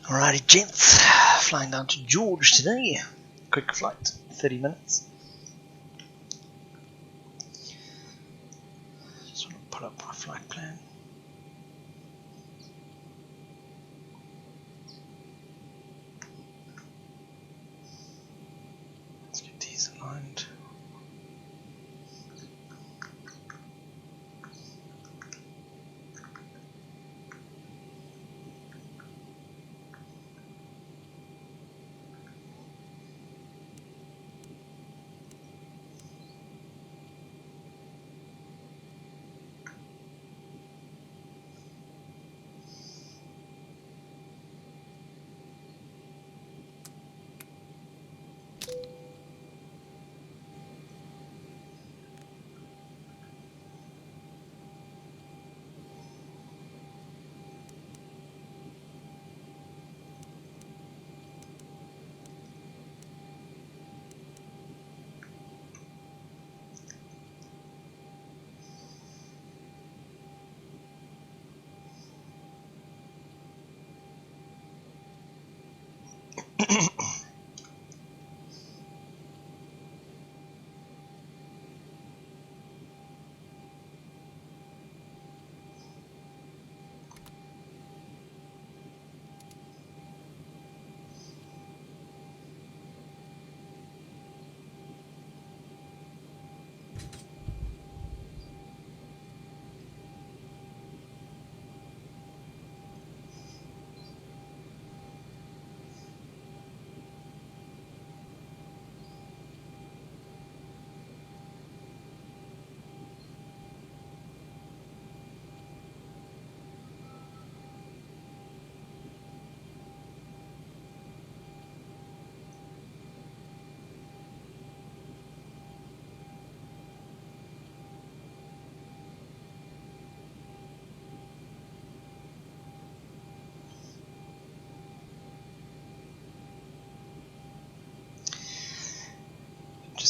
Alrighty, gents, flying down to George today. Quick flight, 30 minutes. Just want to pull up my flight plan. Let's get these aligned.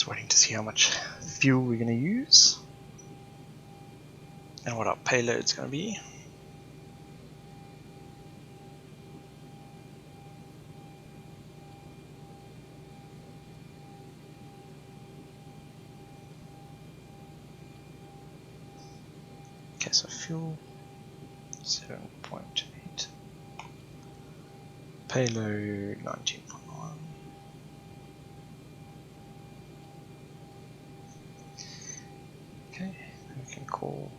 Just waiting to see how much fuel we're going to use and what our payload's going to be. Okay, so fuel 7.8, payload 19.1. Okay, we can call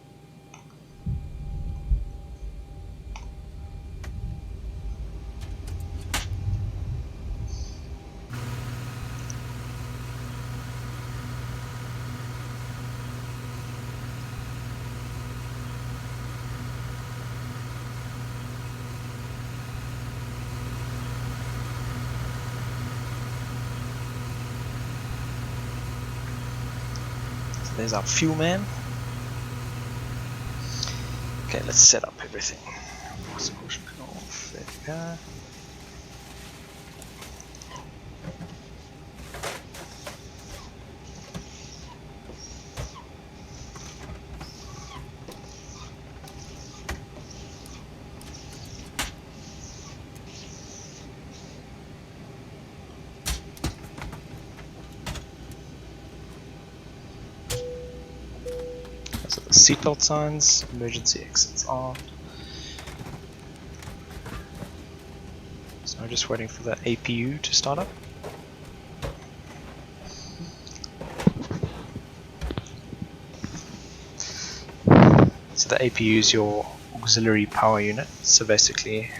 there's our fuel man. Okay, let's set up everything. Force caution off. There we go. So the seatbelt signs, emergency exits on. So I'm just waiting for the APU to start up. So the APU is your auxiliary power unit. So basically,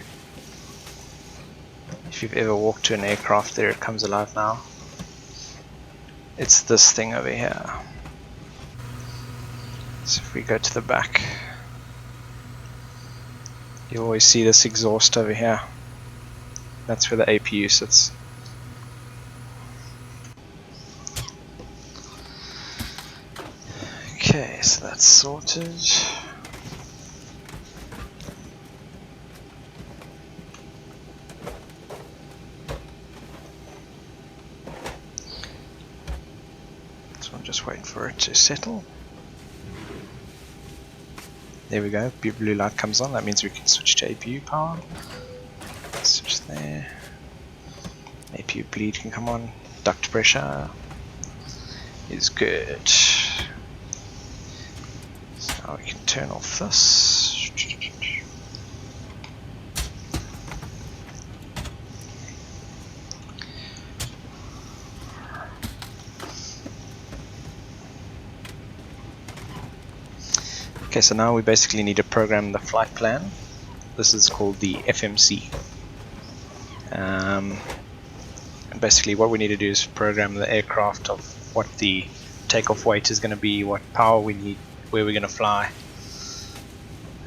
if you've ever walked to an aircraft, there it comes alive now. It's this thing over here. So if we go to the back, you always see this exhaust over here. That's where the APU sits. Okay, so that's sorted. So I'm just waiting for it to settle. There we go, blue light comes on, that means we can switch to APU power. Switch there. APU bleed can come on. Duct pressure is good. So now we can turn off this. Okay, so now we basically need to program the flight plan. This is called the FMC. And basically what we need to do is program the aircraft of what the takeoff weight is going to be, what power we need, where we're going to fly.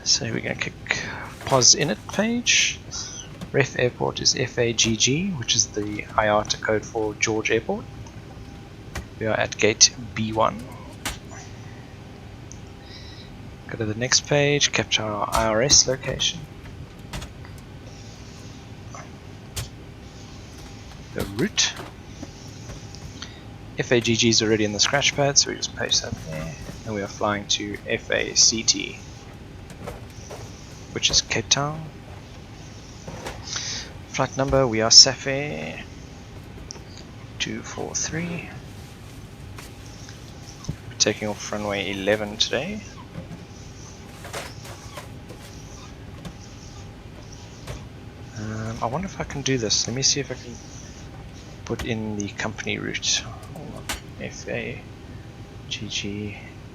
So we're going to click POS init page. Ref airport is FAGG, which is the IATA code for George Airport. We are at gate B1. Go to the next page, capture our IRS location. The route. FAGG is already in the scratch pad, so we just paste that there. And we are flying to FACT, which is Cape Town. Flight number, we are SAFE 243. We're taking off runway 11 today. I wonder if I can do this. Let me see if I can put in the company route. FAGG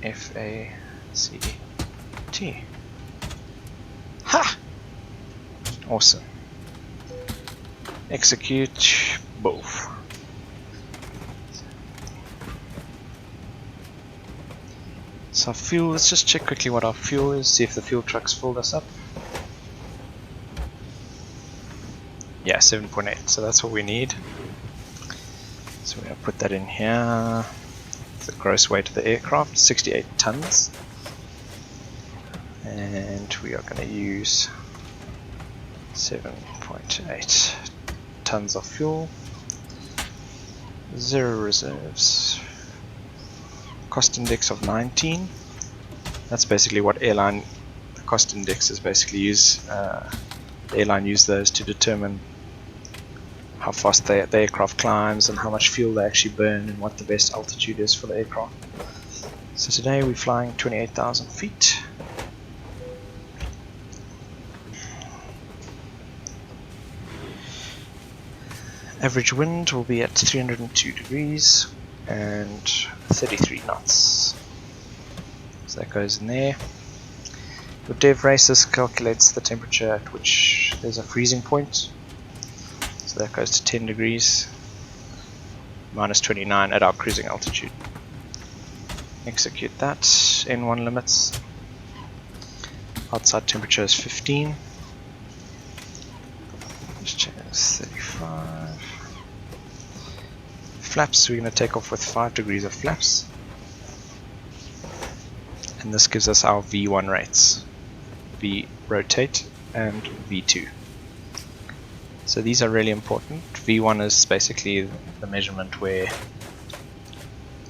FACT. Ha! Awesome. Execute both. So fuel, let's just check quickly what our fuel is, see if the fuel truck's filled us up. Yeah, 7.8, so that's what we need. So we're going to put that in here. The gross weight of the aircraft, 68 tons. And we are going to use 7.8 tons of fuel. 0 reserves, cost index of 19. That's basically what the cost index is basically used. The airline use those to determine how fast the aircraft climbs and how much fuel they actually burn and what the best altitude is for the aircraft. So today we're flying 28,000 feet. Average wind will be at 302 degrees and 33 knots. So that goes in there. Your dev races calculates the temperature at which there's a freezing point. So that goes to 10 degrees, minus 29 at our cruising altitude. Execute that. N1 limits. Outside temperature is 15. Just check this, 35. Flaps, we're going to take off with 5 degrees of flaps. And this gives us our V1 rates. V rotate and V2. So these are really important. V1 is basically the measurement where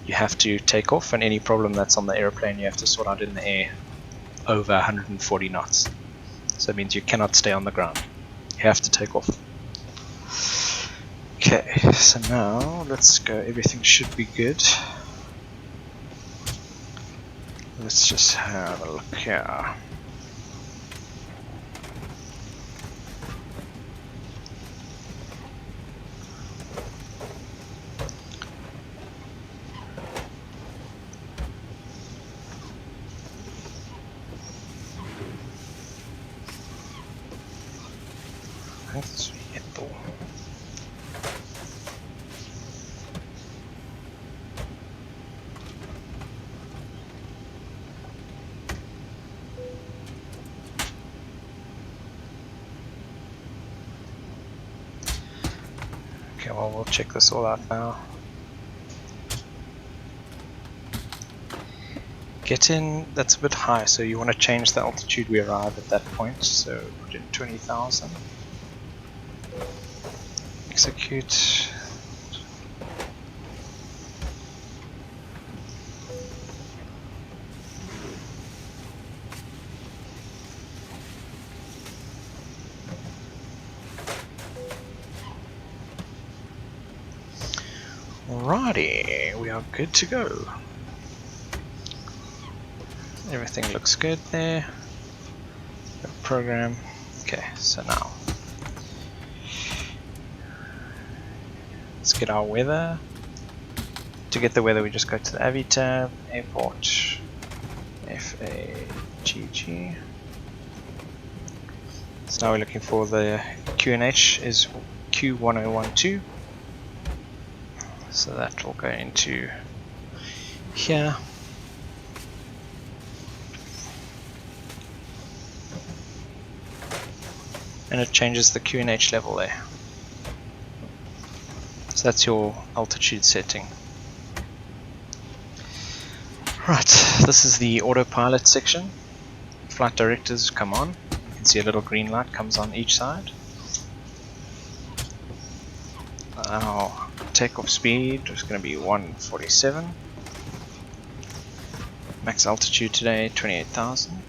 you have to take off, and any problem that's on the aeroplane you have to sort out in the air over 140 knots. So it means you cannot stay on the ground. You have to take off. Okay, so now let's go. Everything should be good. Let's just have a look here. Okay, well, we'll check this all out now. Get in, that's a bit high, so you want to change the altitude we arrive at that point. So put in 20,000. Execute. Alrighty, we are good to go. Everything looks good there. Program. Okay, so now let's get our weather. To get the weather, we just go to the Avi tab, airport, FAGG. So now we're looking for the QNH is Q1012. So that will go into here. And it changes the QNH level there. So that's your altitude setting. Right, this is the autopilot section. Flight directives come on. You can see a little green light comes on each side. Our takeoff speed is going to be 147. Max altitude today 28,000.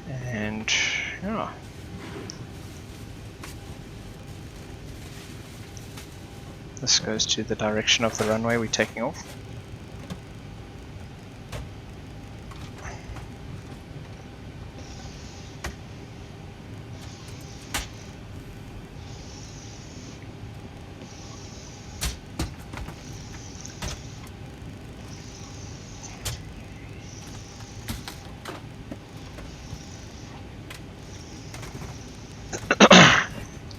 And yeah. This goes to the direction of the runway we're taking off.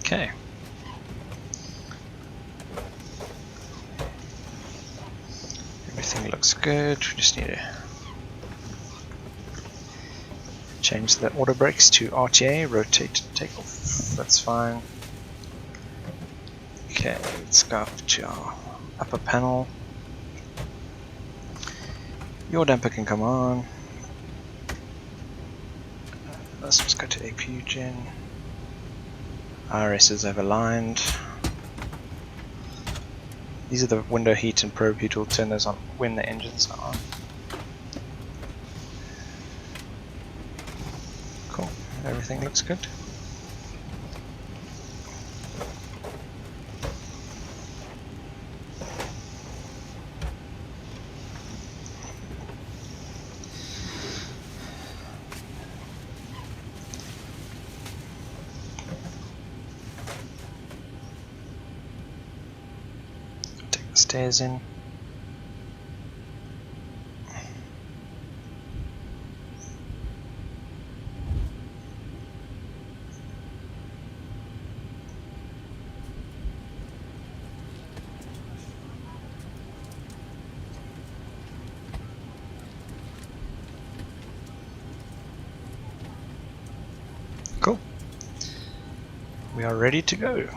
Okay. Everything looks good. We just need to change the auto brakes to RTA, rotate, take off. That's fine. Okay, let's go up to our upper panel. Your damper can come on. Let's just go to APU gen. IRSs have aligned. These are the window heat and probe heat. We'll turn those on when the engines are on. Cool, everything looks good. Take the stairs in. Cool. We are ready to go.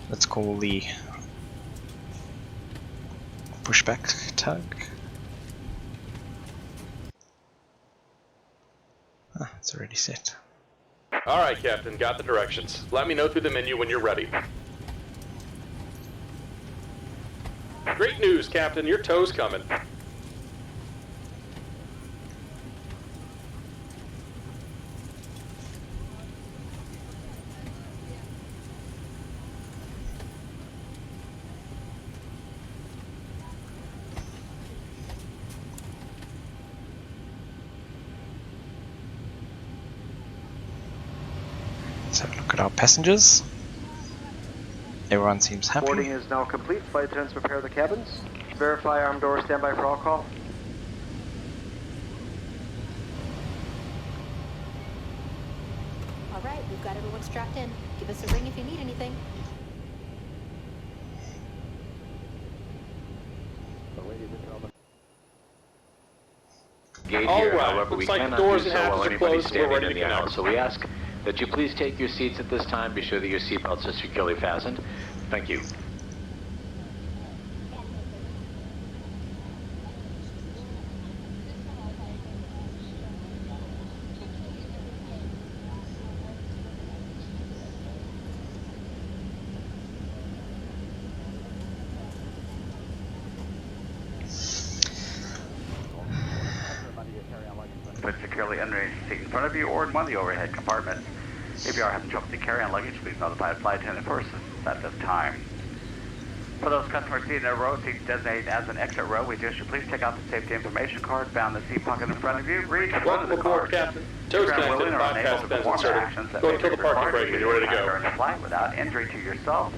Let's call the pushback tug. Ah, it's already set. Alright, Captain, got the directions. Let me know through the menu when you're ready. Great news, Captain, your tow's coming. Let's have a look at our passengers. Everyone seems happy. Boarding is now complete. Flight attendants prepare the cabins. Verify arm doors, stand by for all call. All right, we've got everyone strapped in. Give us a ring if you need anything. All right, looks like the doors and hatches are closed and we're ready to connect. So we ask that you please take your seats at this time. Be sure that your seatbelts are securely fastened. Thank you. Put securely underneath the seat in front of you or in one of the overhead compartments. If you are having trouble with the carry-on luggage, please notify the flight attendant first at this time. For those customers seated in a row, seats designated as an exit row, we suggest you please take out the safety information card found in the seat pocket in front of you. Read one of Welcome the aboard, cards. Captain. Tow's If you are connected, willing or unable bypass to bends perform inserted. actions that Go may until be the parking required brake when you're ready to go. during the flight without injury to yourself,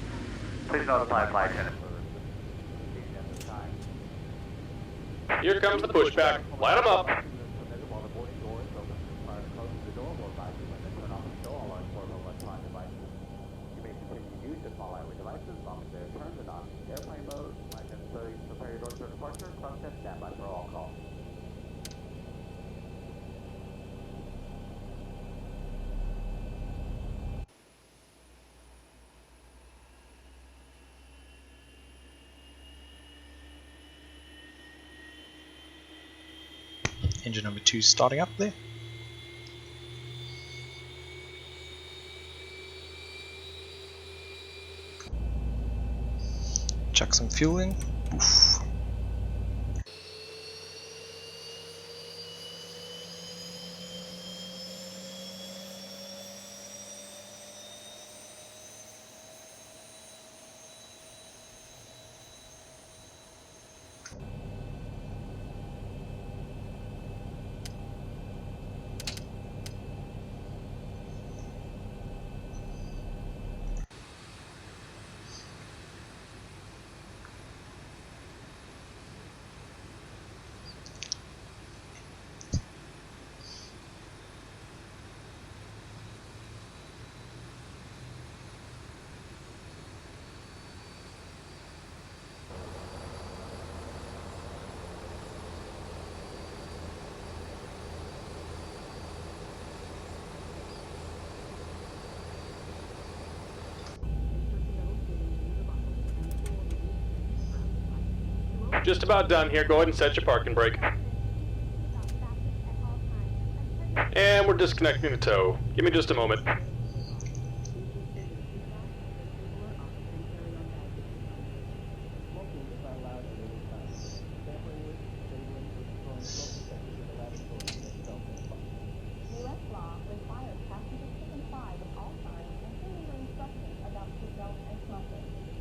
please notify the flight attendant. Here comes the pushback. Light them up. Engine number 2 starting up there. Chuck some fuel in. Oof. Just about done here. Go ahead and set your parking brake. we're disconnecting the tow. Give me just a moment.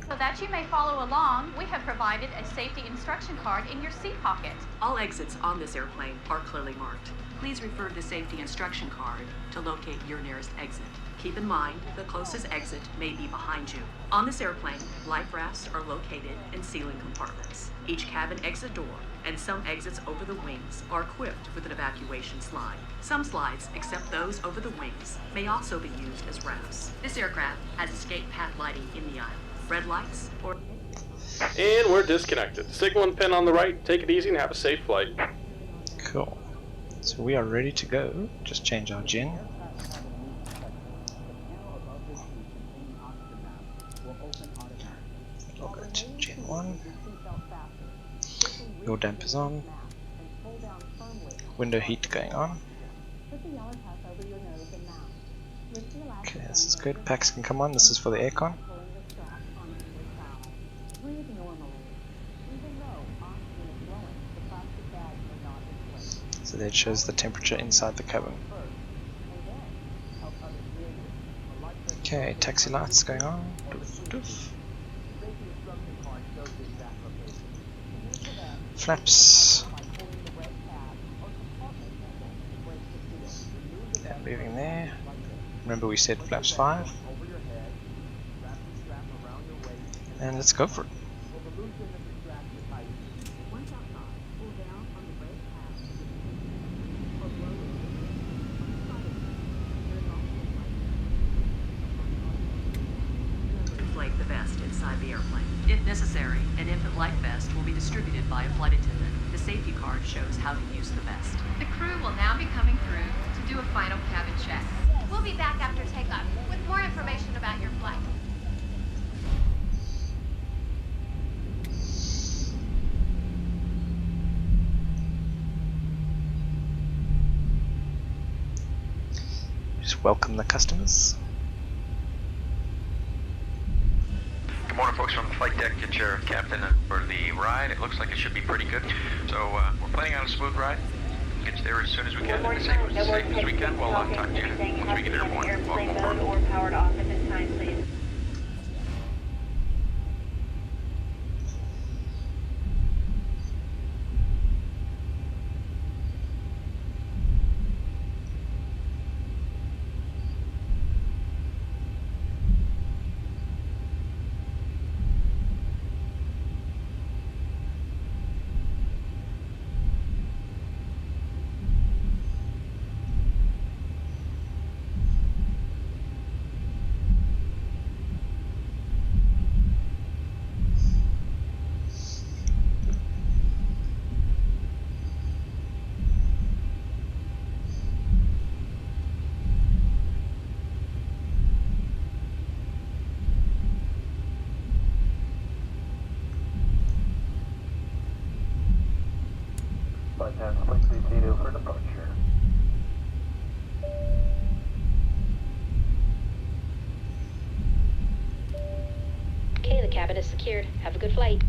So that you may follow along, we have provided a safety instruction card in your seat pocket. All exits on this airplane are clearly marked. Please refer to the safety instruction card to locate your nearest exit. Keep in mind, the closest exit may be behind you. On this airplane, life rafts are located in ceiling compartments. Each cabin exit door and some exits over the wings are equipped with an evacuation slide. Some slides, except those over the wings, may also be used as rafts. This aircraft has escape path lighting in the aisle. Red lights or... And we're disconnected. Signal and pin on the right. Take it easy and have a safe flight. Cool. So we are ready to go. Just change our gen. We'll go to gen 1. Your damper's on. Window heat going on. Okay, this is good. Packs can come on. This is for the aircon. So that shows the temperature inside the cabin. Okay, taxi lights going on. Doof, doof. Flaps. Yeah, moving there. Remember we said flaps 5. And let's go for it. Inflate the vest inside the airplane. If necessary, an infant life vest will be distributed by a flight attendant. The safety card shows how to use the vest. The crew will now be coming through to do a final cabin check. We'll be back after takeoff with more information about your flight. Just welcome the customers. Good morning, folks from the flight deck. Get your captain for the ride. It looks like it should be pretty good. So we're planning on a smooth ride. Get you there as soon as we can. As safe as we can. We'll talk to you once we get airborne. Welcome aboard. Or powered off at this time, please. For departure. Okay, the cabin is secured. Have a good flight.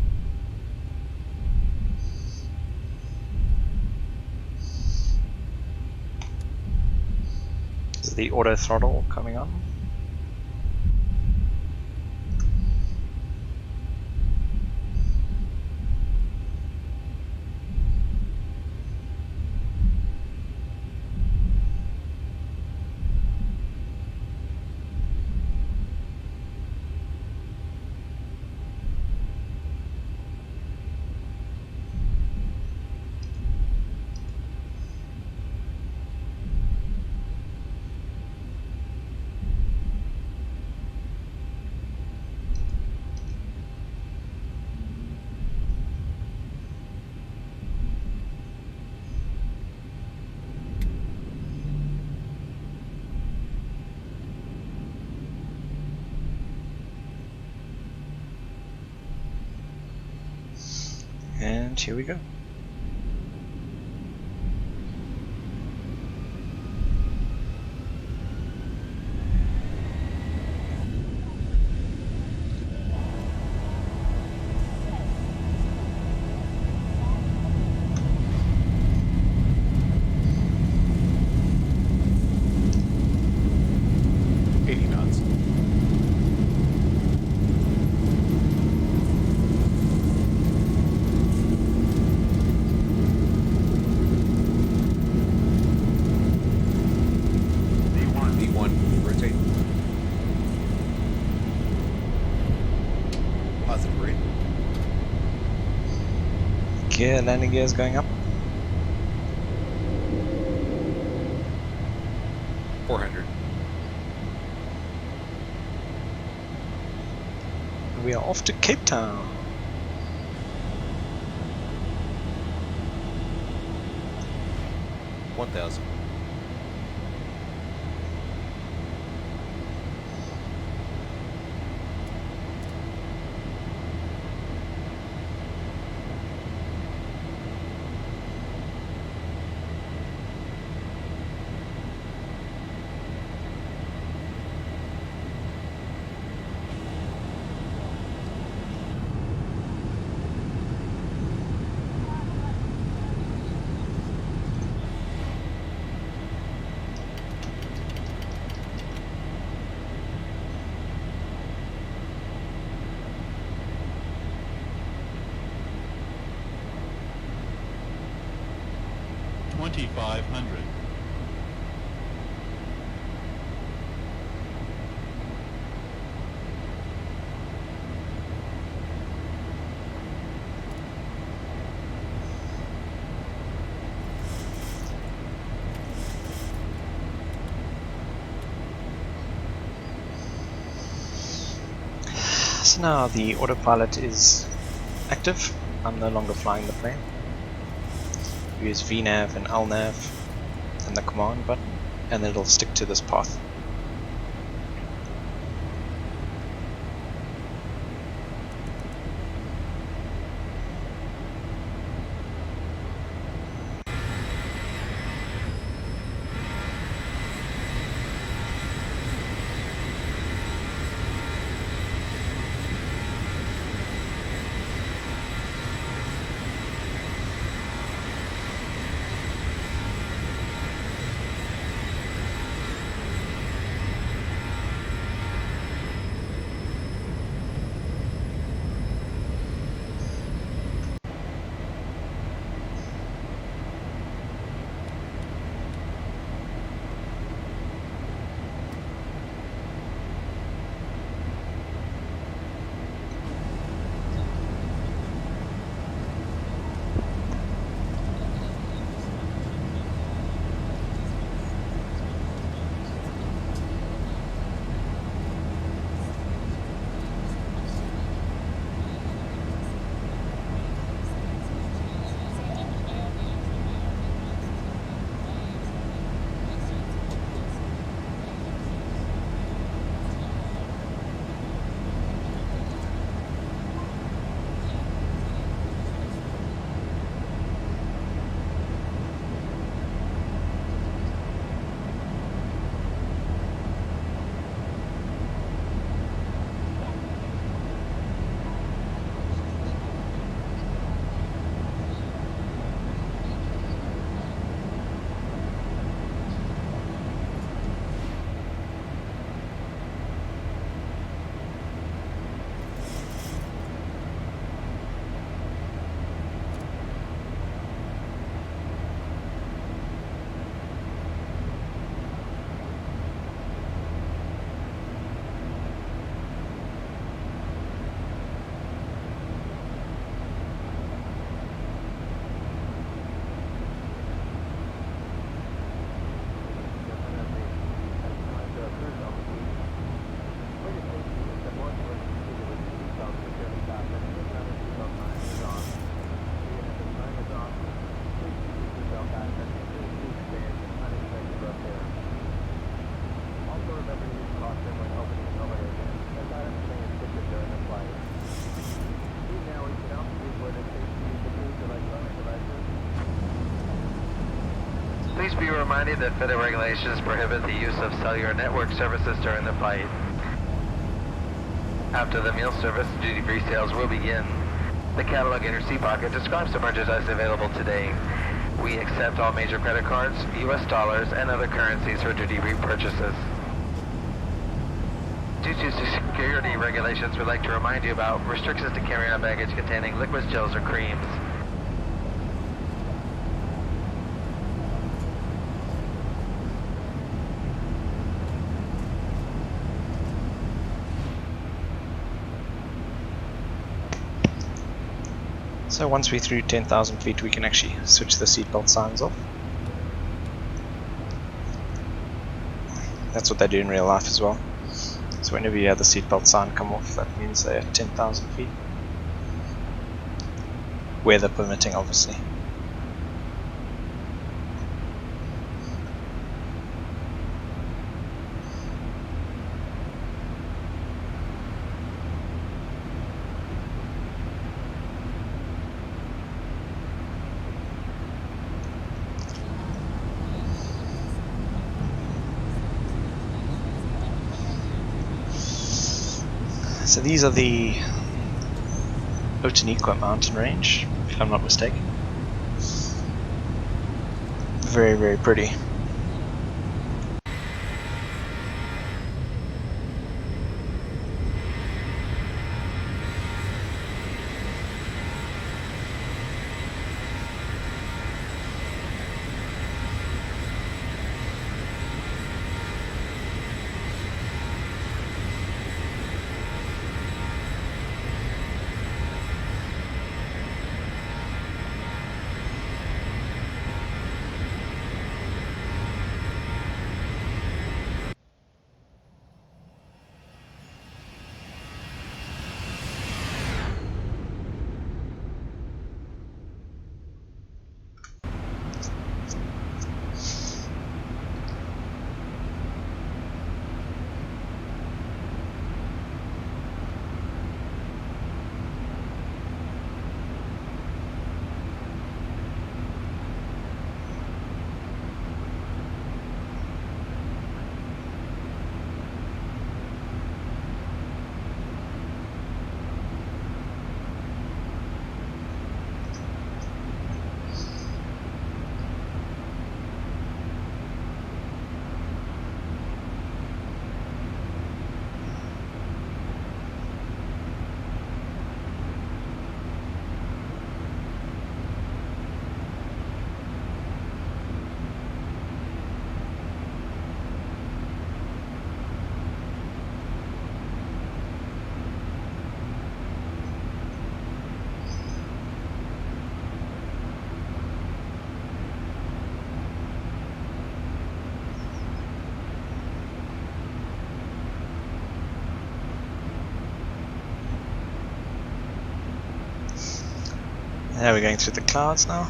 Is the auto throttle coming on? And here we go. Gear, landing gear is going up. 400. We are off to Cape Town. $1,000. $2,500. So now the autopilot is active. I'm no longer flying the plane. Use VNav and LNav and the command button, and then it'll stick to this path. Please be reminded that federal regulations prohibit the use of cellular network services during the flight. After the meal service, duty-free sales will begin. The catalog in your seat pocket describes the merchandise available today. We accept all major credit cards, US dollars, and other currencies for duty-free purchases. Due to security regulations, we'd like to remind you about restrictions to carry on baggage containing liquids, gels, or creams. So once we're through 10,000 feet, we can actually switch the seatbelt signs off. That's what they do in real life as well. So whenever you have the seatbelt sign come off, that means they're at 10,000 feet. Weather permitting, obviously. So these are the Otaniqua mountain range, if I'm not mistaken. Very, very pretty. Now we're going through the clouds now.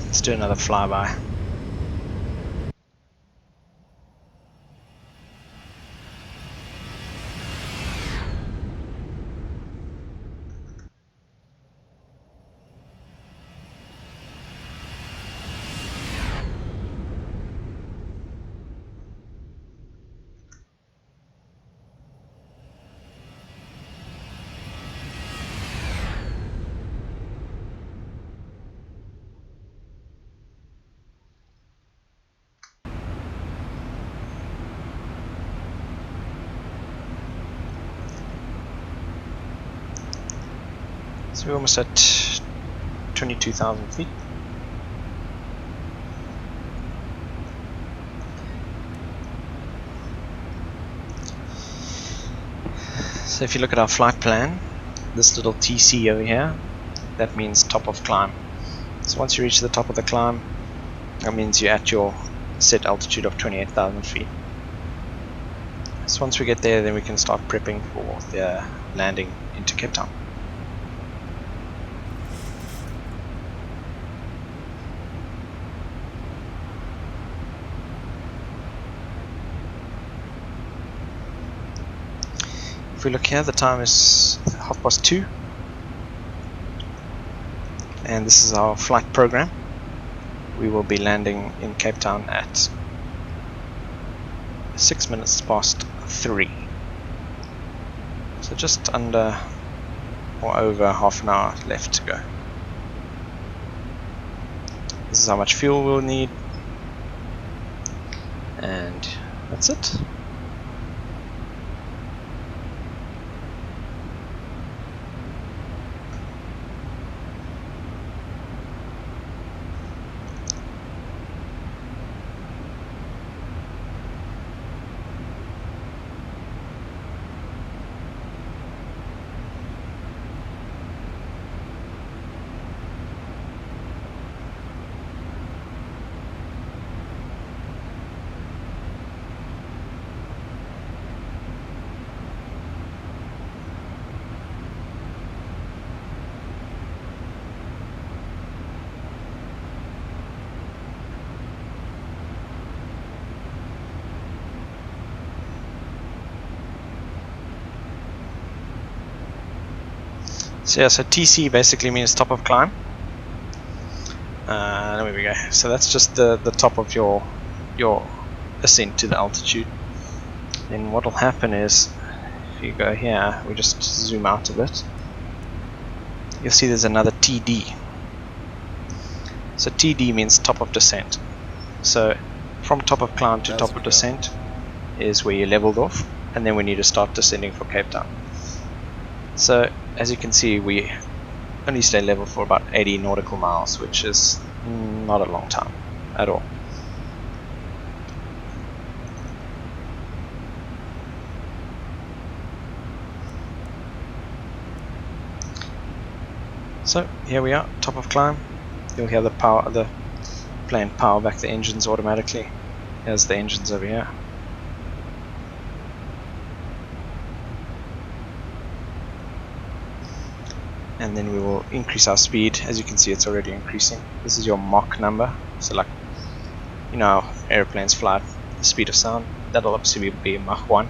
Let's do another flyby. So we're almost at 22,000 feet. So if you look at our flight plan, this little TC over here, that means top of climb. So once you reach the top of the climb, that means you're at your set altitude of 28,000 feet. So once we get there, then we can start prepping for the landing into Cape Town. If we look here, the time is 2:30, and this is our flight program. We will be landing in Cape Town at 3:06. So just under or over half an hour left to go. This is how much fuel we'll need, and that's it. So yeah, so TC basically means top of climb. There we go. So that's just the top of your ascent to the altitude. Then what will happen is, if you go here, we just zoom out a bit, you'll see there's another TD. So TD means top of descent. So from top of climb to top of descent is where you leveled off, and then we need to start descending for Cape Town. So as you can see, we only stay level for about 80 nautical miles, which is not a long time at all. So here we are, top of climb. You'll hear the plane power back the engines automatically. Here's the engines over here. And then we will increase our speed. As you can see, it's already increasing. This is your Mach number. So like, you know how airplanes fly at the speed of sound. That'll obviously be Mach 1.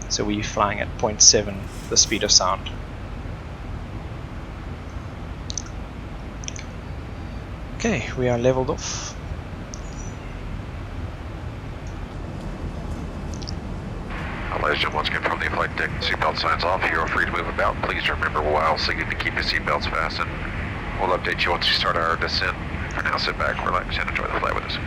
So we're flying at 0.7 the speed of sound. Okay, we are leveled off. Ladies and gentlemen, once again from the flight deck, seatbelt signs off. You are free to move about. Please remember, we'll also need to keep your seatbelts fastened. We'll update you once we start our descent. For now, sit back, relax, and enjoy the flight with us.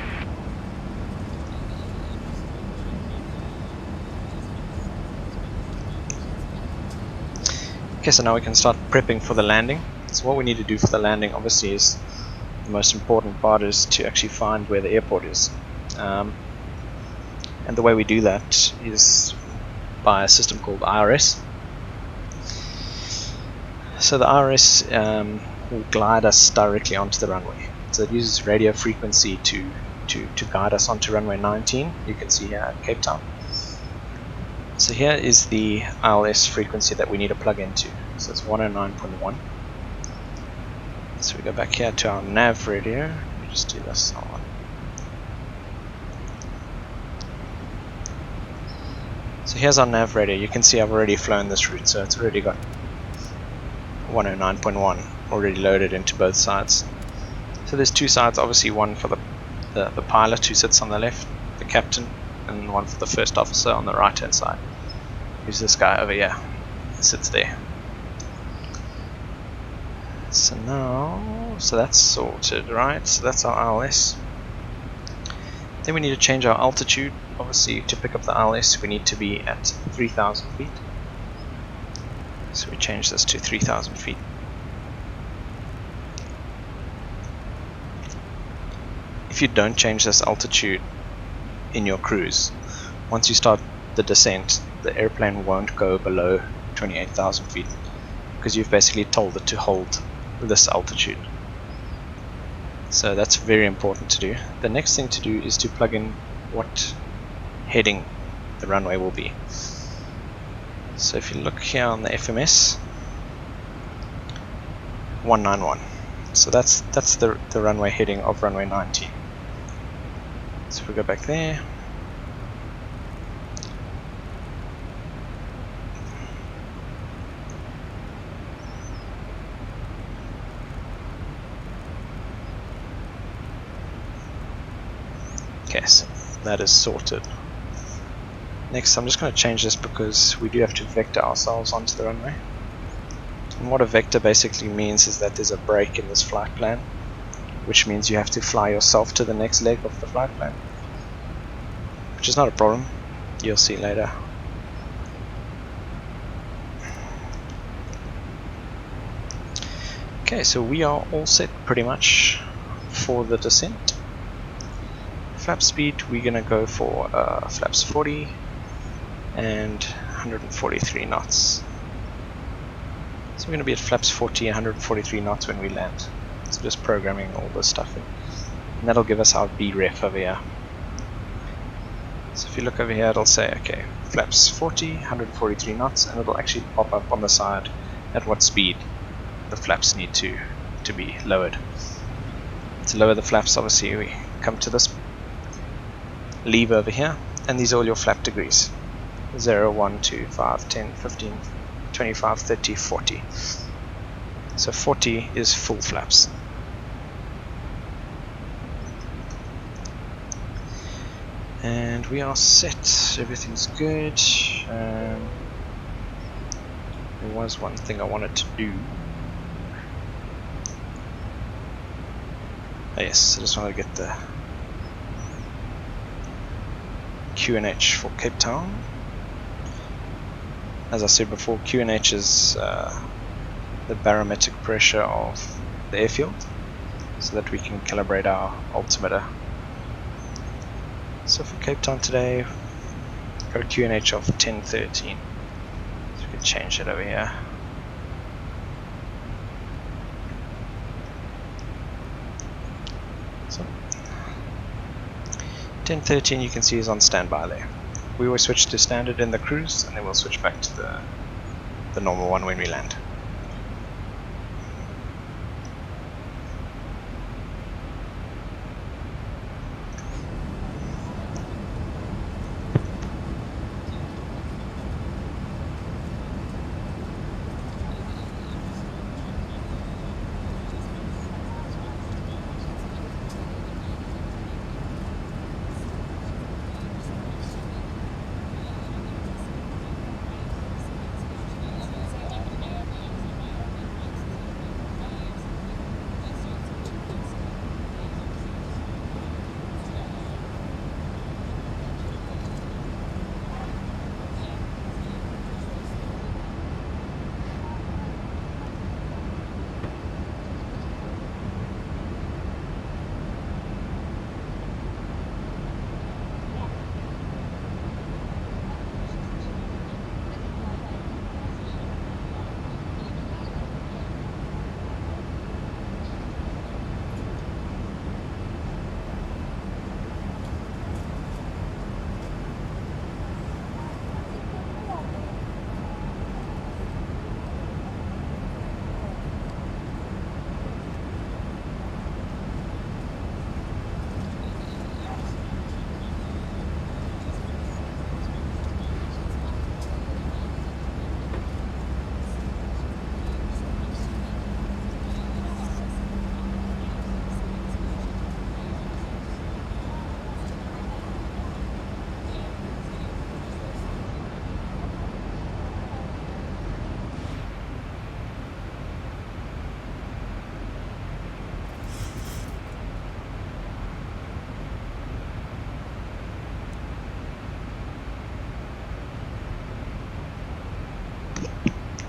Okay, so now we can start prepping for the landing. So what we need to do for the landing, obviously, is the most important part is to actually find where the airport is. And the way we do that is by a system called IRS. So the IRS will glide us directly onto the runway. So it uses radio frequency to guide us onto runway 19. You can see here at Cape Town. So here is the ILS frequency that we need to plug into. So it's 109.1. So we go back here to our nav radio. Let me just do this. Hold on. So here's our nav radio. You can see I've already flown this route, so it's already got 109.1 already loaded into both sides. So there's two sides, obviously one for the pilot who sits on the left, the captain, and one for the first officer on the right hand side, who's this guy over here, who sits there. So now, so that's sorted, right? So that's our ILS. Then we need to change our altitude. Obviously, to pick up the ILS, we need to be at 3,000 feet. So we change this to 3,000 feet. If you don't change this altitude in your cruise, once you start the descent, the airplane won't go below 28,000 feet because you've basically told it to hold this altitude. So that's very important to do. The next thing to do is to plug in what heading the runway will be. So if you look here on the FMS, 191. So that's the runway heading of runway 19. So if we go back there, okay, so that is sorted. Next, I'm just going to change this because we do have to vector ourselves onto the runway. And what a vector basically means is that there's a break in this flight plan, which means you have to fly yourself to the next leg of the flight plan, which is not a problem. You'll see later. Okay, so we are all set pretty much for the descent. Flap speed, we're going to go for flaps 40 and 143 knots. So we're going to be at flaps 40 and 143 knots when we land. So just programming all this stuff in. And that'll give us our BREF over here. So if you look over here, it'll say, okay, flaps 40, 143 knots, and it'll actually pop up on the side at what speed the flaps need to be lowered. To lower the flaps, obviously we come to this lever over here, and these are all your flap degrees. 0, 1, 2, 5, 10, 15, 25, 30, 40. So 40 is full flaps. And we are set, everything's good. There was one thing I wanted to do. Oh yes, I just want to get the QNH for Cape Town. As I said before, QNH is the barometric pressure of the airfield, so that we can calibrate our altimeter. So for Cape Town today, got a QNH of 1013. So we can change it over here. So 1013 you can see is on standby there. We always switch to standard in the cruise, and then we'll switch back to the normal one when we land.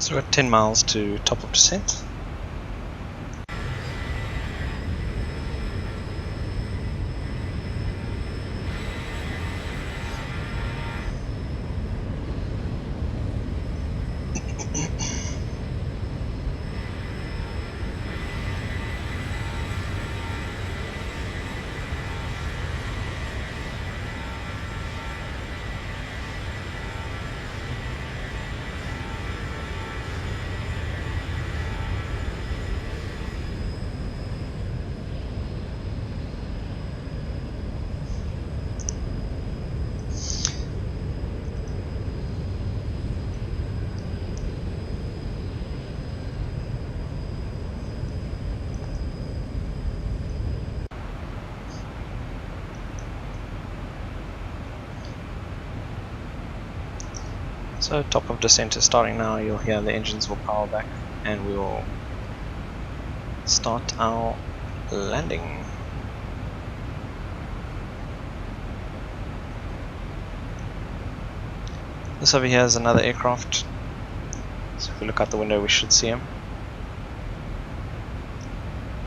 So we're at 10 miles to top of descent. So top of descent is starting now. You'll hear the engines will power back and we will start our landing. This over here is another aircraft. So if we look out the window we should see him.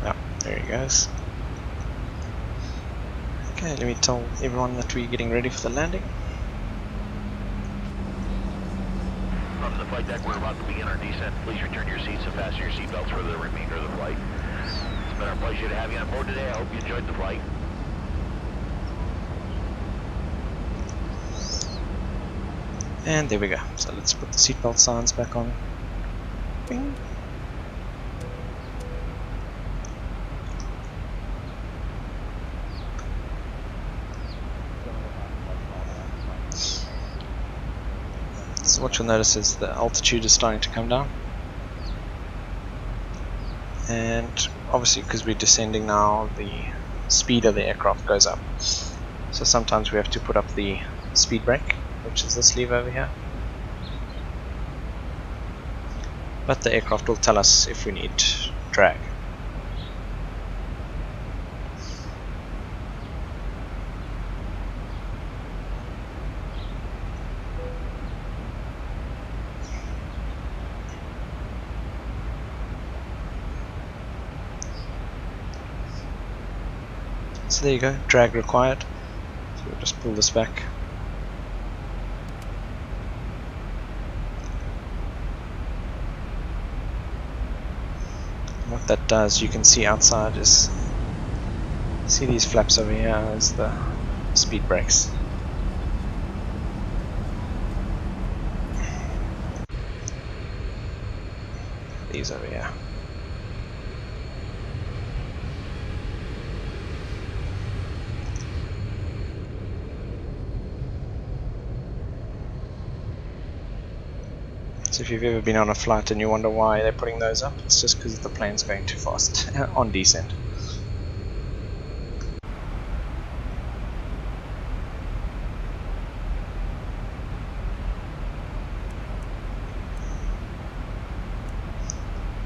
Yeah, there he goes. Okay, let me tell everyone that we're getting ready for the landing. From the flight deck, we're about to begin our descent. Please return your seats and fasten your seatbelts for the remainder of the flight. It's been our pleasure to have you on board today. I hope you enjoyed the flight. And there we go. So let's put the seatbelt signs back on. Bing. So what you'll notice is the altitude is starting to come down. and obviously because we're descending now, the speed of the aircraft goes up. So sometimes we have to put up the speed brake, which is this lever over here. But the aircraft will tell us if we need drag. So there you go, drag required. So we'll just pull this back. And what that does, you can see outside is, see these flaps over here is the speed brakes. These over here. So if you've ever been on a flight and you wonder why they're putting those up, it's just because the plane's going too fast on descent.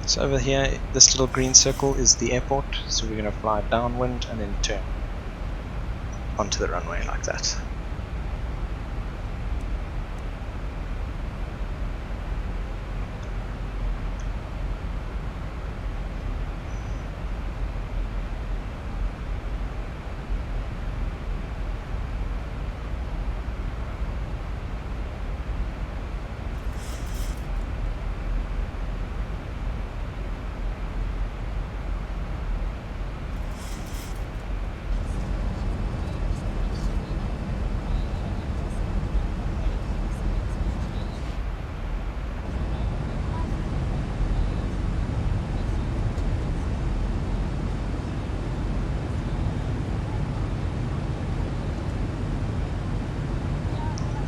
So over here, this little green circle is the airport, so we're going to fly downwind and then turn onto the runway like that.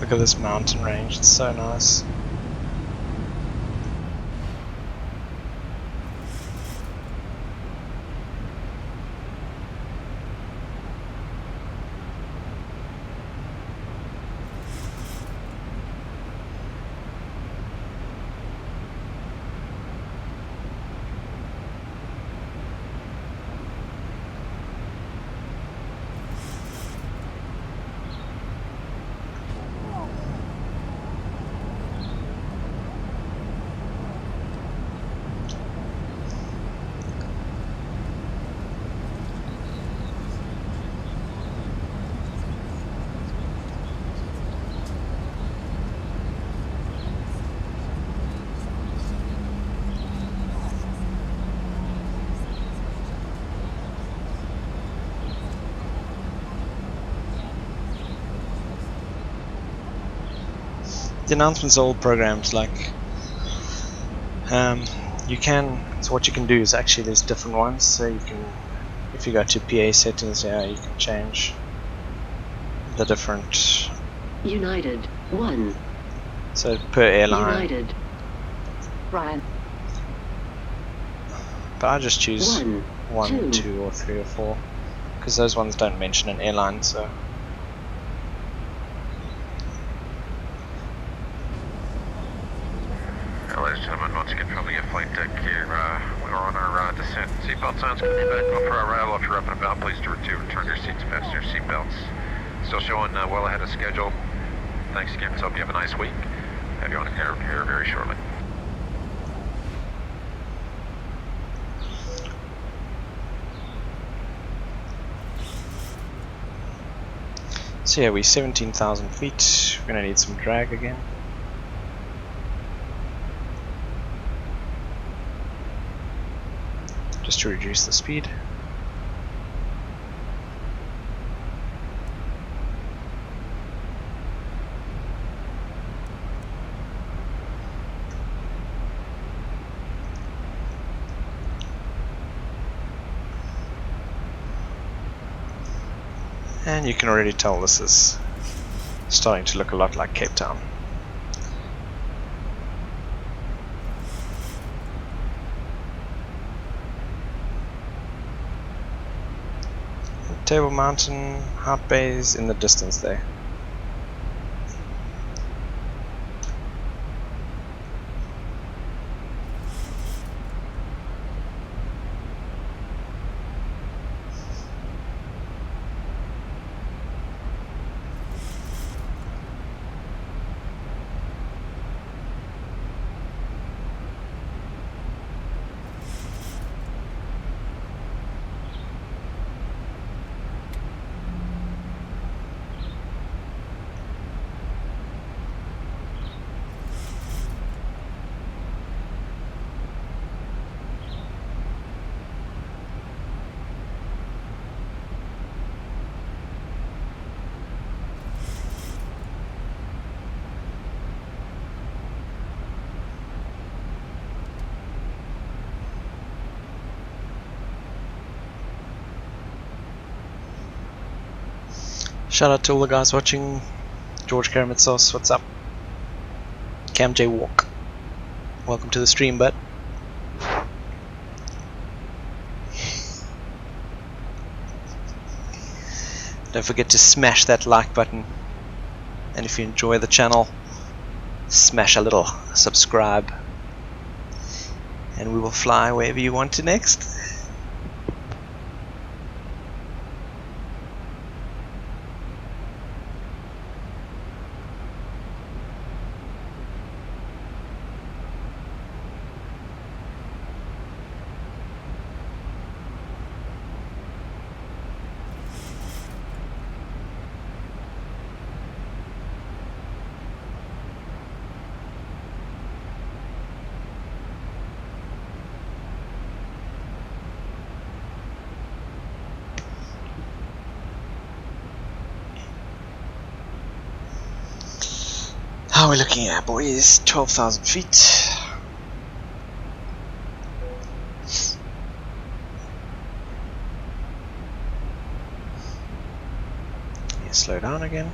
Look at this mountain range, it's so nice. The announcements are all programmed, like you can, so what you can do is actually there's different ones, so you can, if you go to PA settings here, you can change the different United 1. So per airline. United Ryan. But I just choose 1, 2, 2 or 3 or 4 because those ones don't mention an airline, so Ladies and gentlemen, once again from the flight deck here, we are on our descent. Seatbelt signs going to be back up for our rattle. If you're up and about, please do return your seats, fasten your seatbelts. Still showing well ahead of schedule. Thanks again, so hope you have a nice week. Have you on air here very shortly. So yeah, we're 17,000 feet. We're going to need some drag again. Just to reduce the speed. And you can already tell this is starting to look a lot like Cape Town. Table Mountain, Hot Bays in the distance there. Shout out to all the guys watching. George Caramid Sauce, what's up? Cam J Walk, welcome to the stream, bud. Don't forget to smash that like button, and if you enjoy the channel, smash a little subscribe, and we will fly wherever you want to next. How are we looking at, boys? 12,000 feet. Yeah, slow down again.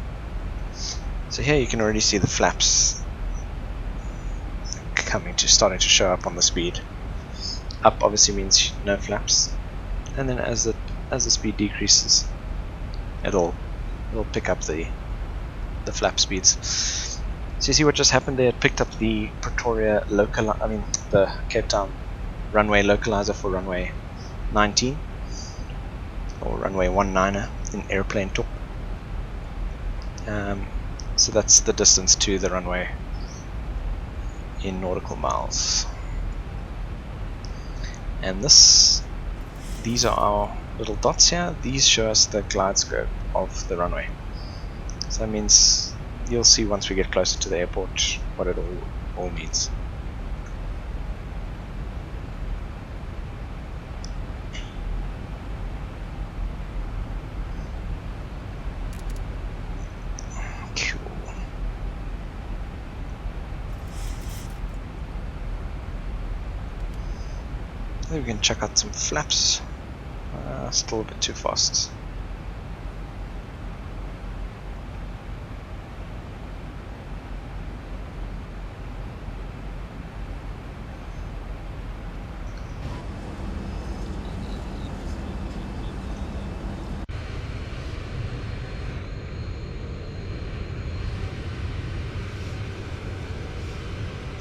So here you can already see the flaps starting to show up on the speed. Up obviously means no flaps, and then as the speed decreases, it'll pick up the flap speeds. So you see what just happened there? It picked up the Pretoria the Cape Town runway localizer for runway 19 or runway 19er in airplane talk. So that's the distance to the runway in nautical miles. And these are our little dots here. These show us the glide scope of the runway. So that means you'll see once we get closer to the airport what it all means. Cool. Then we can check out some flaps. Still a bit too fast.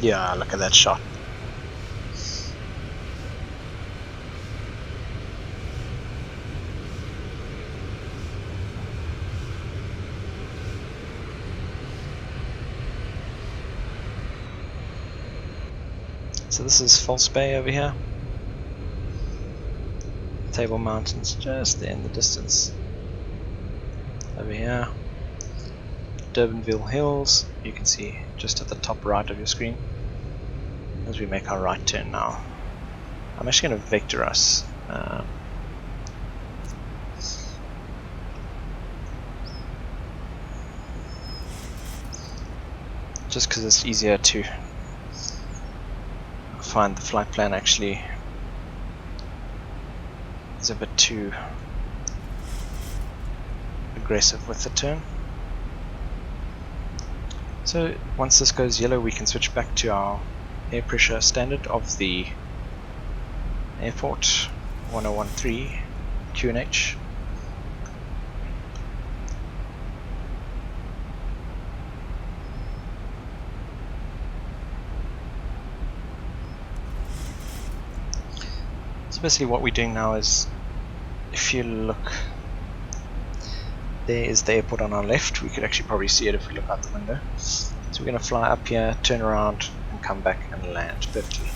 Yeah, look at that shot. So this is False Bay over here. Table Mountain's just there in the distance. Over here, Durbanville Hills, you can see just at the top right of your screen as we make our right turn now. I'm actually going to vector us. Just because it's easier to find the flight plan actually is a bit too aggressive with the turn. So once this goes yellow, we can switch back to our air pressure standard of the airport, 1013 QNH, basically what we're doing now is, if you look, there is the airport on our left. We could actually probably see it if we look out the window. So we're going to fly up here, turn around, and come back and land perfectly.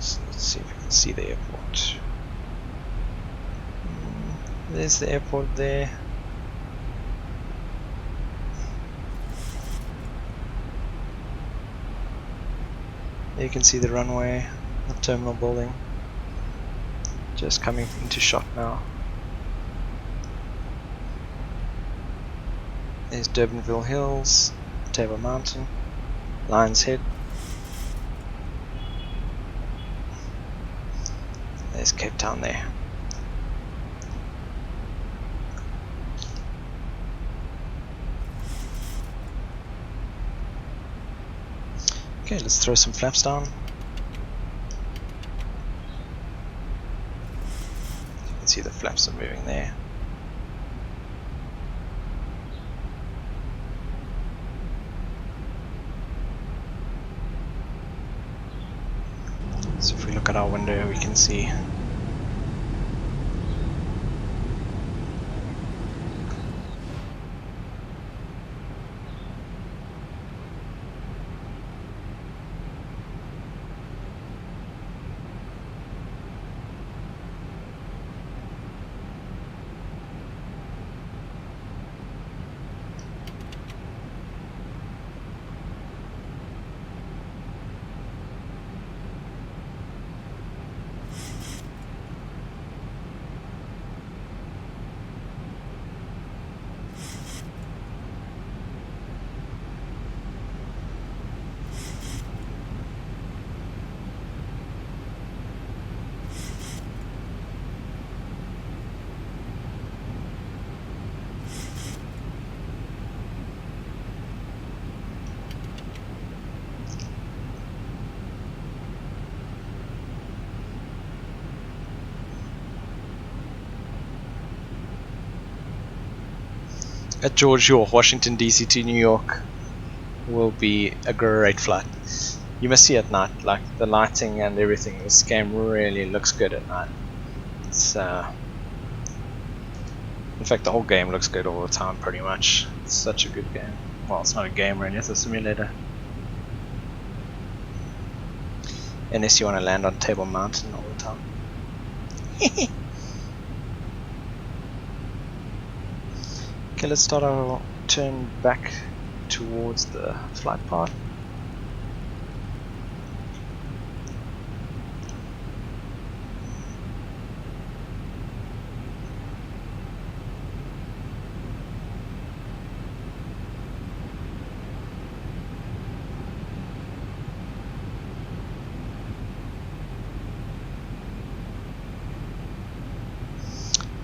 So let's see if we can see the airport. There's the airport there. There you can see the runway, the terminal building. Just coming into shot now. There's Durbanville Hills, Table Mountain, Lions Head. There's Cape Town there. Okay, let's throw some flaps down. You can see the flaps are moving there. So if we look at our window, we can see at George York, Washington DC to New York will be a great flight. You must see at night, like the lighting and everything. This game really looks good at night. It's in fact the whole game looks good all the time pretty much. It's such a good game. Well, it's not a game really, it's a simulator. Unless you want to land on Table Mountain all the time. Okay, let's start our turn back towards the flight path.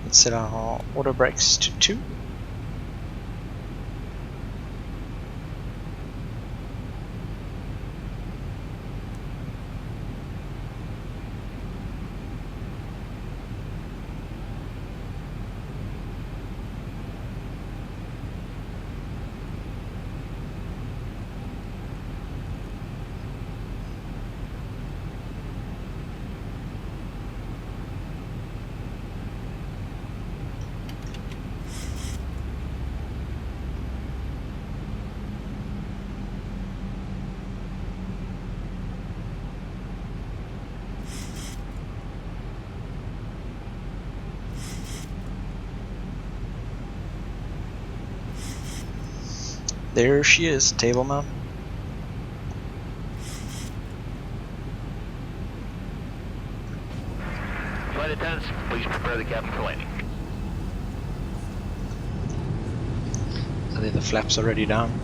Let's set our auto brakes to 2. There she is, Table Mountain. Flight attendants, please prepare the cabin for landing. I think the flaps are already down.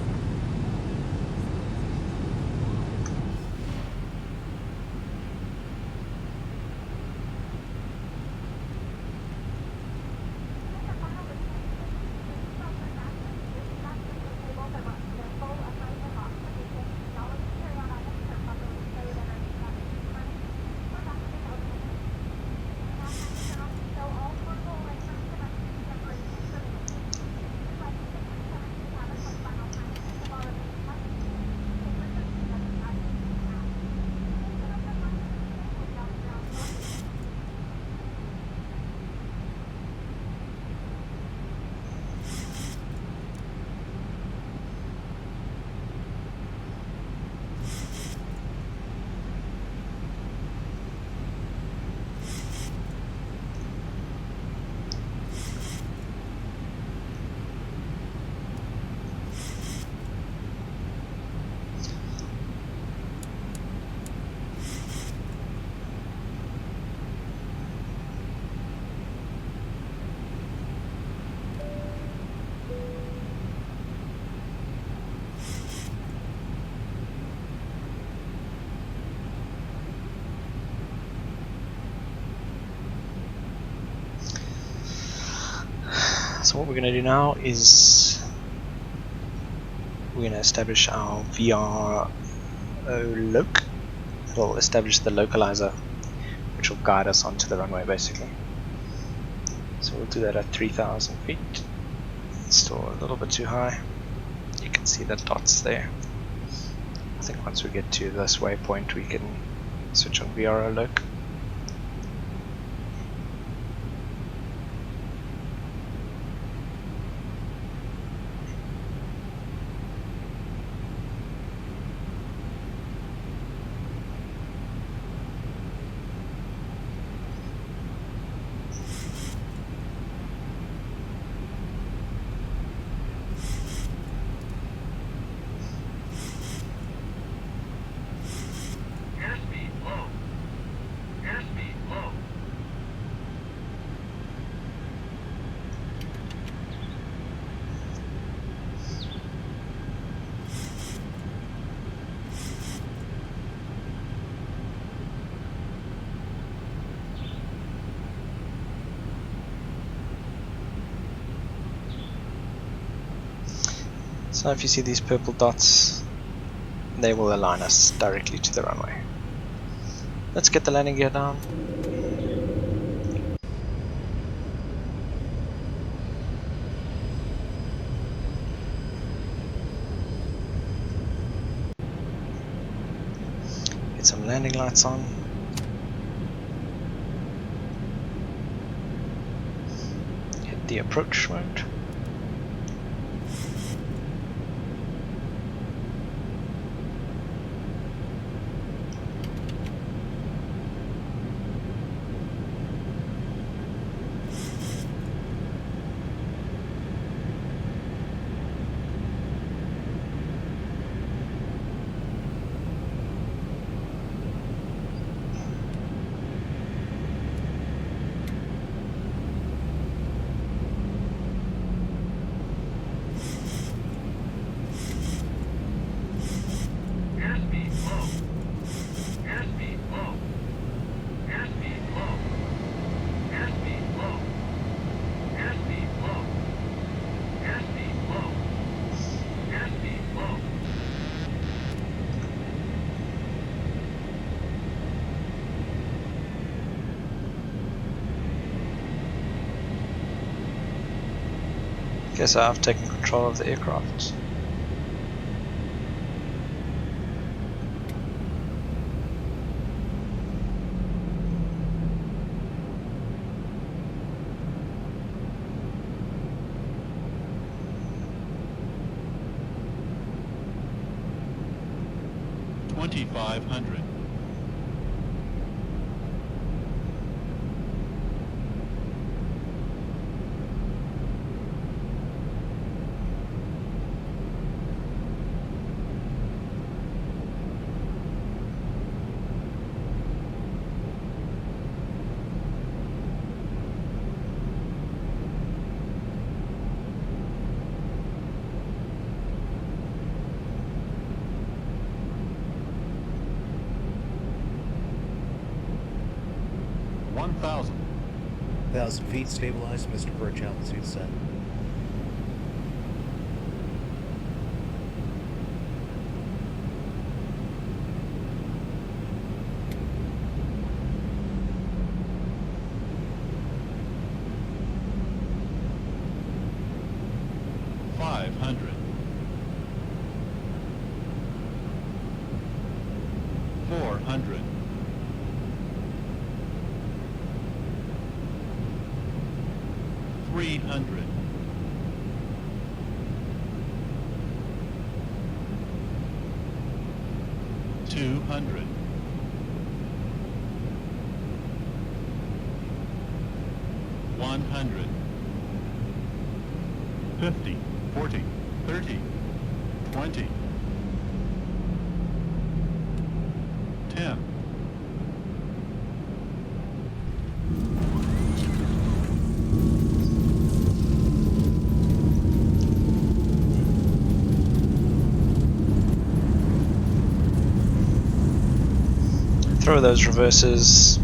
So what we're going to do now is we're going to establish our VRO loc. It'll establish the localizer, which will guide us onto the runway basically. So we'll do that at 3,000 feet. Still a little bit too high. You can see the dots there. I think once we get to this waypoint we can switch on VRO loc. So if you see these purple dots, they will align us directly to the runway. Let's get the landing gear down. Get some landing lights on. Hit the approach mode. Guess I've taken control of the aircraft. $2,500. 1,000. 1,000 feet, stabilized, Mr. Birch, altitude set. $500. 400. 300. 200. 100. 50, 40, 30, 20, 10. Throw those reverses.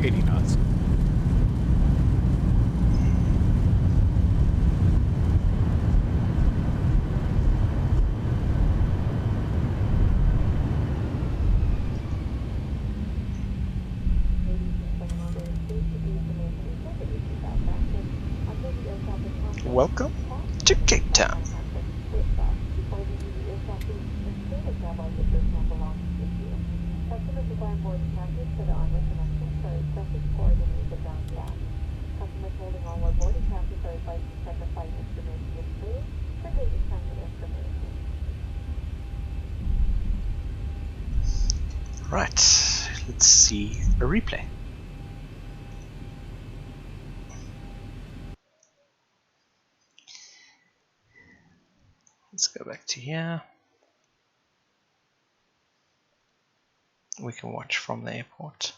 80 knots. welcome to Cape Town. Right, let's see a replay. Let's go back to here. We can watch from the airport.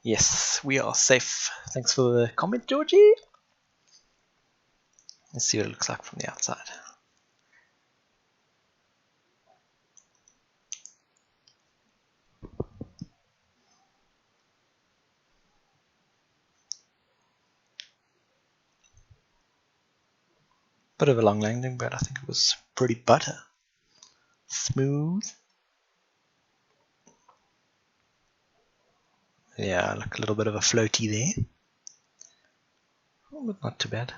Yes, we are safe. Thanks for the comment, Georgie. Let's see what it looks like from the outside. Bit of a long landing, but I think it was pretty butter. Smooth. Yeah, like a little bit of a floaty there. Oh, but not too bad.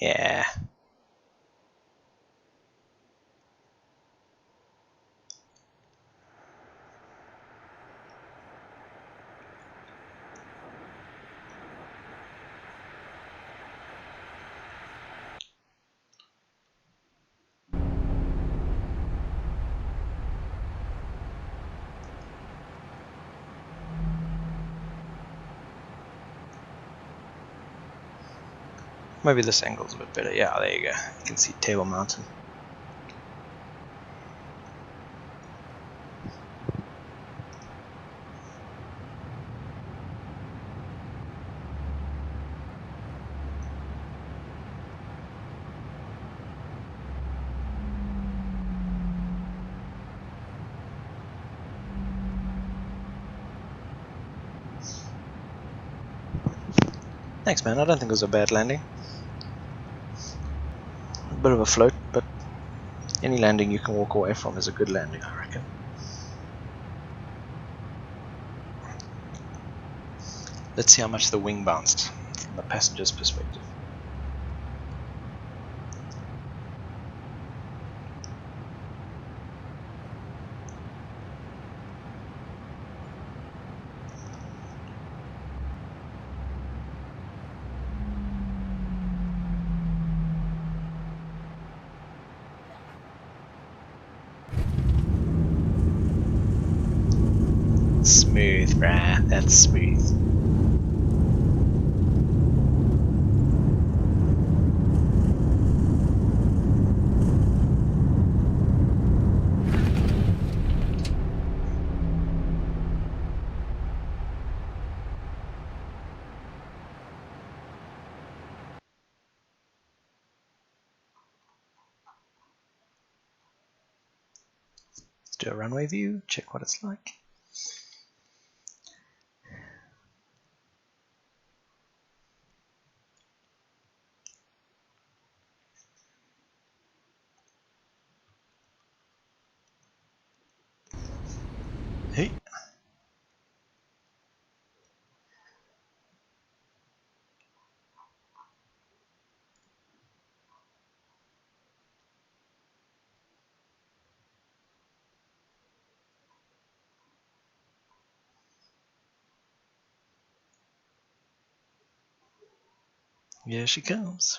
Yeah. Maybe this angle's a bit better. Yeah, there you go. You can see Table Mountain. Thanks, man. I don't think it was a bad landing. A bit of a float, but any landing you can walk away from is a good landing, I reckon. Let's see how much the wing bounced from the passenger's perspective. Smooth, bruh. That's smooth. Let's do a runway view, check what it's like. Hey. Here she comes.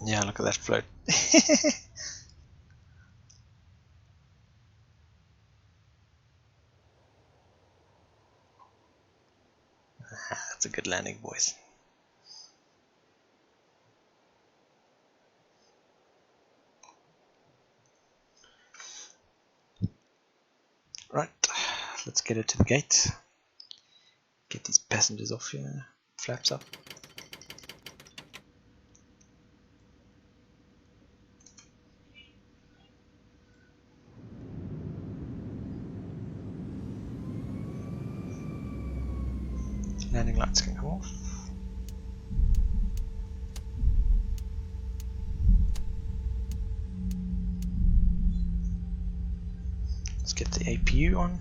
Yeah, look at that float. That's a good landing, boys. Right, let's get it to the gate. Get these passengers off here. Flaps up. Landing lights can come off. Let's get the APU on.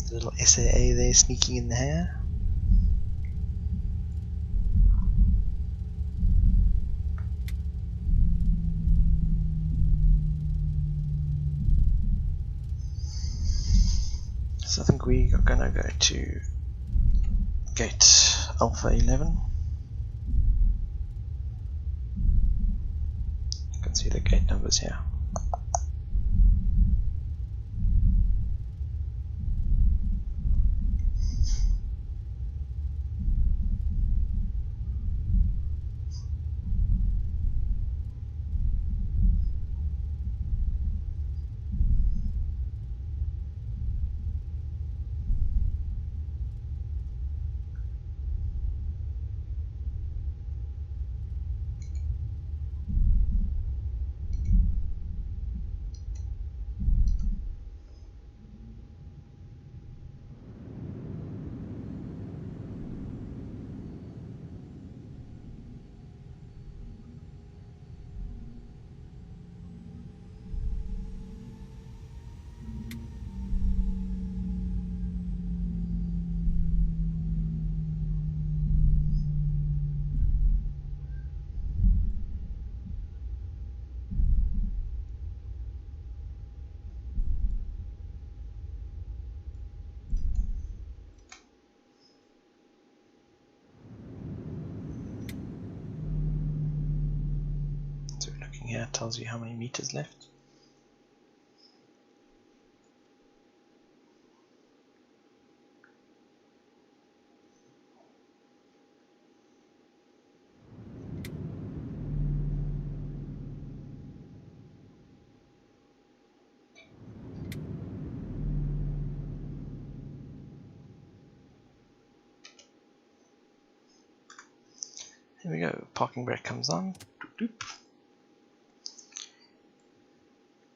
A little SAA there sneaking in the hair. So I think we are gonna go to gate Alpha 11. You can see the gate numbers here. So we're looking here, it tells you how many meters left. Here we go, parking brake comes on. Doop doop.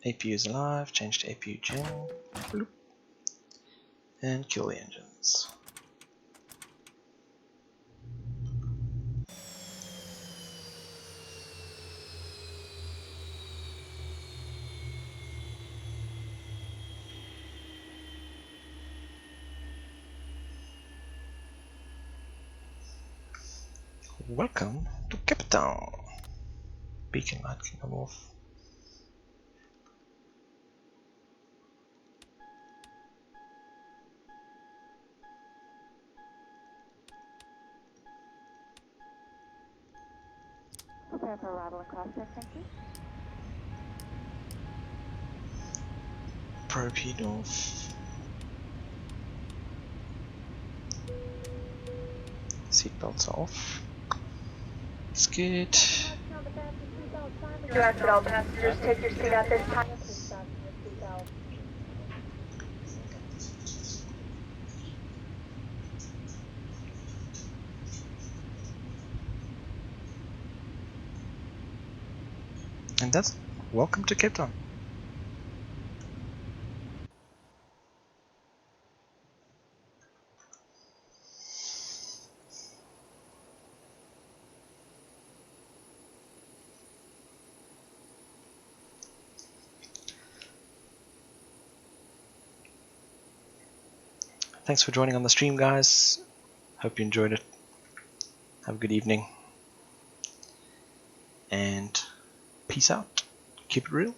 APU is alive, change to APU gen. Bloop. And kill the engines. Welcome to Cape Town. Beacon light can come off. Prepare for arrival and cross check, thank you. Probe heat off. Seatbelts are off. That's good. Do ask that all passengers take your seat at this time. And that's welcome to Cape Town. Thanks for joining on the stream, guys. Hope you enjoyed it. Have a good evening. And peace out. Keep it real.